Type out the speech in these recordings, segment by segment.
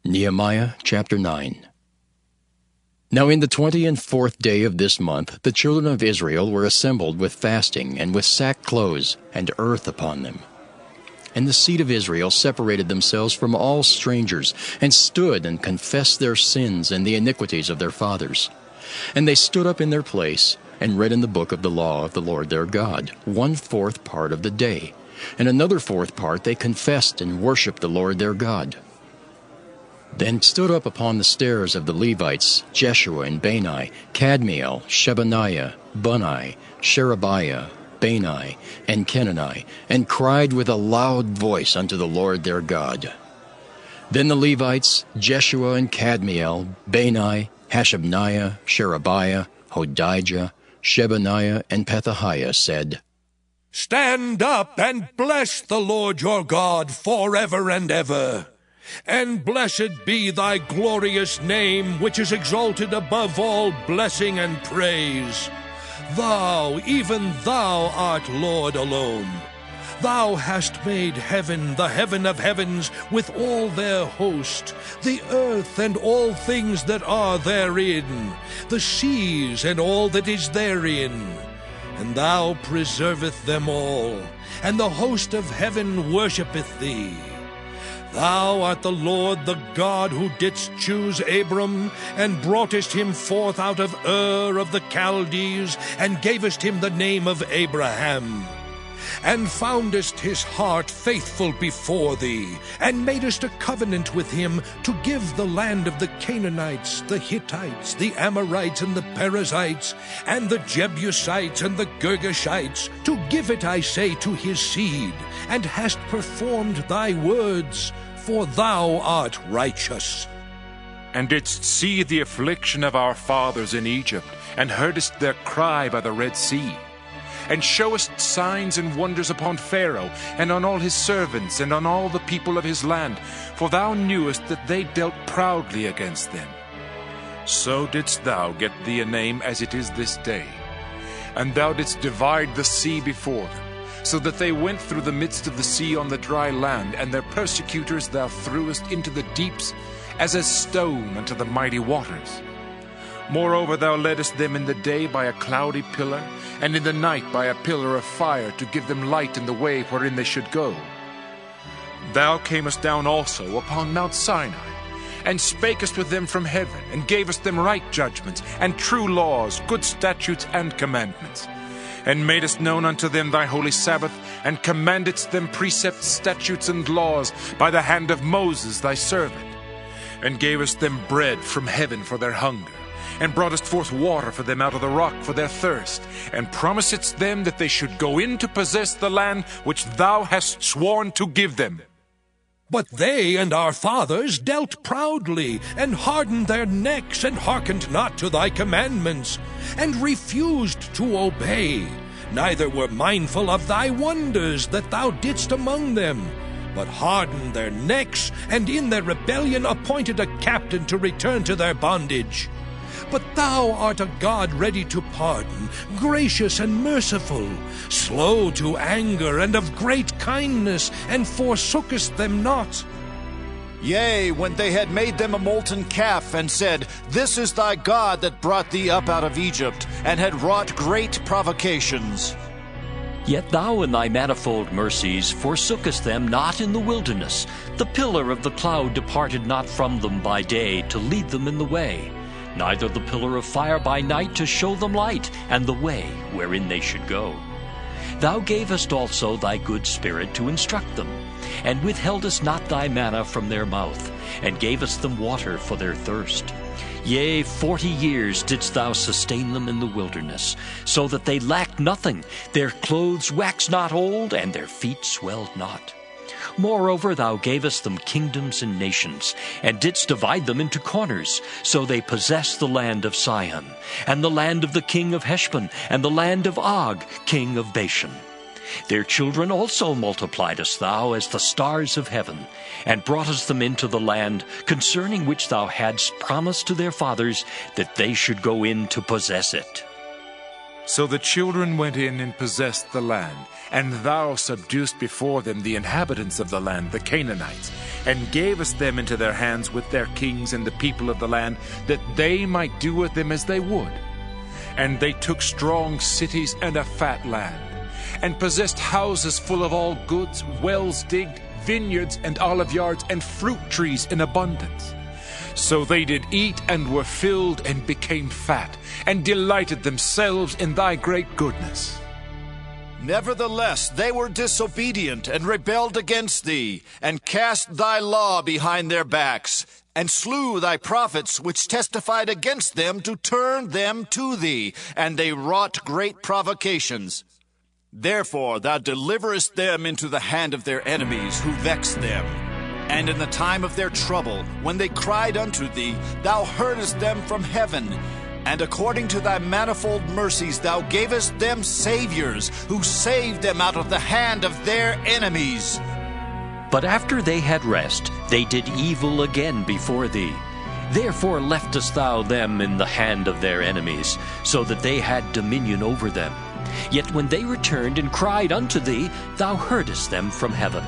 Nehemiah chapter 9. Now in the 24th day of this month the children of Israel were assembled with fasting, and with sackcloths and earth upon them. And the seed of Israel separated themselves from all strangers, and stood and confessed their sins and the iniquities of their fathers. And they stood up in their place, and read in the book of the law of the Lord their God, 1/4 part of the day, and another 4th part they confessed and worshipped the Lord their God. Then stood up upon the stairs of the Levites Jeshua and Bani, Kadmiel, Shebaniah, Bunni, Sherebiah, Bani, and Kenani, and cried with a loud voice unto the Lord their God. Then the Levites Jeshua and Kadmiel, Bani, Hashabniah, Sherebiah, Hodijah, Shebaniah, and Pethahiah said, Stand up and bless the Lord your God forever and ever. And blessed be thy glorious name, which is exalted above all blessing and praise. Thou, even thou, art Lord alone. Thou hast made heaven, the heaven of heavens, with all their host, the earth and all things that are therein, the seas and all that is therein. And thou preserveth them all, and the host of heaven worshippeth thee. Thou art the Lord, the God, who didst choose Abram, and broughtest him forth out of Ur of the Chaldees, and gavest him the name of Abraham, and foundest his heart faithful before thee, and madest a covenant with him to give the land of the Canaanites, the Hittites, the Amorites, and the Perizzites, and the Jebusites, and the Girgashites, to give it, I say, to his seed, and hast performed thy words, for thou art righteous. And didst see the affliction of our fathers in Egypt, and heardest their cry by the Red Sea, and showest signs and wonders upon Pharaoh, and on all his servants, and on all the people of his land, for thou knewest that they dealt proudly against them. So didst thou get thee a name as it is this day. And thou didst divide the sea before them, so that they went through the midst of the sea on the dry land, and their persecutors thou threwest into the deeps, as a stone unto the mighty waters. Moreover, thou leddest them in the day by a cloudy pillar, and in the night by a pillar of fire, to give them light in the way wherein they should go. Thou camest down also upon Mount Sinai, and spakest with them from heaven, and gavest them right judgments, and true laws, good statutes, and commandments, and madest known unto them thy holy Sabbath, and commandedst them precepts, statutes, and laws by the hand of Moses thy servant, and gavest them bread from heaven for their hunger, and broughtest forth water for them out of the rock for their thirst, and promisedst them that they should go in to possess the land which thou hast sworn to give them. But they and our fathers dealt proudly, and hardened their necks, and hearkened not to thy commandments, and refused to obey, neither were mindful of thy wonders that thou didst among them, but hardened their necks, and in their rebellion appointed a captain to return to their bondage. But thou art a God ready to pardon, gracious and merciful, slow to anger, and of great kindness, and forsookest them not. Yea, when they had made them a molten calf, and said, This is thy God that brought thee up out of Egypt, and had wrought great provocations. Yet thou in thy manifold mercies forsookest them not in the wilderness. The pillar of the cloud departed not from them by day to lead them in the way, neither the pillar of fire by night to show them light, and the way wherein they should go. Thou gavest also thy good Spirit to instruct them, and withheldest not thy manna from their mouth, and gavest them water for their thirst. Yea, 40 years didst thou sustain them in the wilderness, so that they lacked nothing. Their clothes waxed not old, and their feet swelled not. Moreover, thou gavest them kingdoms and nations, and didst divide them into corners. So they possessed the land of Sihon, and the land of the king of Heshbon, and the land of Og, king of Bashan. Their children also multipliedest thou as the stars of heaven, and broughtest them into the land concerning which thou hadst promised to their fathers that they should go in to possess it. So the children went in and possessed the land, and thou subduedst before them the inhabitants of the land, the Canaanites, and gavest them into their hands with their kings and the people of the land, that they might do with them as they would. And they took strong cities and a fat land, and possessed houses full of all goods, wells digged, vineyards and olive yards, and fruit trees in abundance. So they did eat and were filled and became fat, and delighted themselves in thy great goodness. Nevertheless, they were disobedient and rebelled against thee, and cast thy law behind their backs, and slew thy prophets which testified against them to turn them to thee, and they wrought great provocations. Therefore thou deliverest them into the hand of their enemies who vexed them. And in the time of their trouble, when they cried unto thee, thou heardest them from heaven. And according to thy manifold mercies thou gavest them saviors, who saved them out of the hand of their enemies. But after they had rest, they did evil again before thee. Therefore leftest thou them in the hand of their enemies, so that they had dominion over them. Yet when they returned and cried unto thee, thou heardest them from heaven.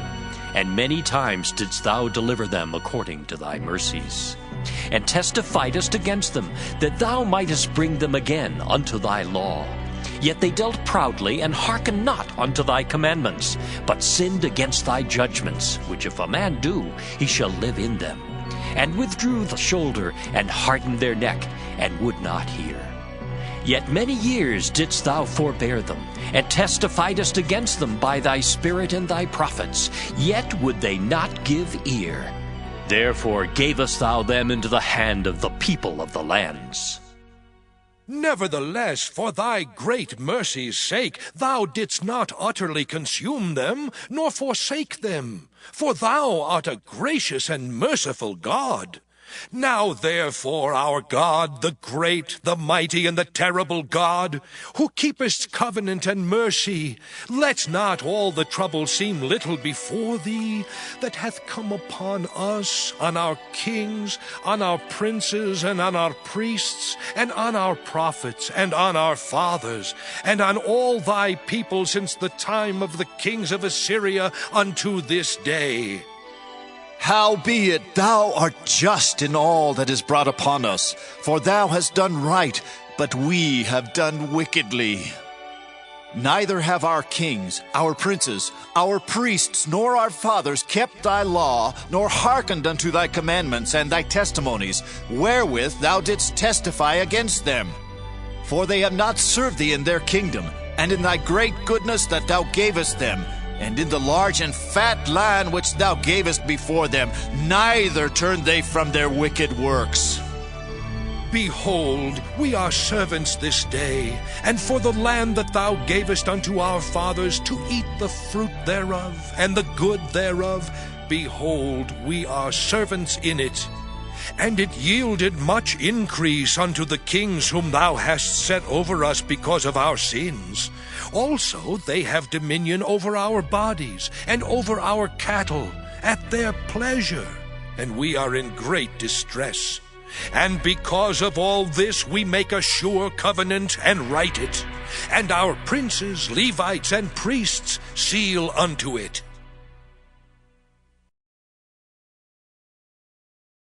And many times didst thou deliver them according to thy mercies, and testifiedst against them, that thou mightest bring them again unto thy law. Yet they dealt proudly, and hearkened not unto thy commandments, but sinned against thy judgments, which if a man do, he shall live in them, and withdrew the shoulder, and hardened their neck, and would not hear. Yet many years didst thou forbear them, and testifiedst against them by thy Spirit and thy prophets, yet would they not give ear. Therefore gavest thou them into the hand of the people of the lands. Nevertheless, for thy great mercy's sake, thou didst not utterly consume them, nor forsake them. For thou art a gracious and merciful God. Now therefore, our God, the great, the mighty, and the terrible God, who keepest covenant and mercy, let not all the trouble seem little before thee, that hath come upon us, on our kings, on our princes, and on our priests, and on our prophets, and on our fathers, and on all thy people since the time of the kings of Assyria unto this day. Howbeit thou art just in all that is brought upon us, for thou hast done right, but we have done wickedly. Neither have our kings, our princes, our priests, nor our fathers kept thy law, nor hearkened unto thy commandments and thy testimonies, wherewith thou didst testify against them. For they have not served thee in their kingdom, and in thy great goodness that thou gavest them, and in the large and fat land which thou gavest before them, neither turned they from their wicked works. Behold, we are servants this day, and for the land that thou gavest unto our fathers to eat the fruit thereof, and the good thereof, behold, we are servants in it. And it yielded much increase unto the kings whom thou hast set over us because of our sins. Also they have dominion over our bodies, and over our cattle, at their pleasure, and we are in great distress. And because of all this we make a sure covenant, and write it, and our princes, Levites, and priests seal unto it.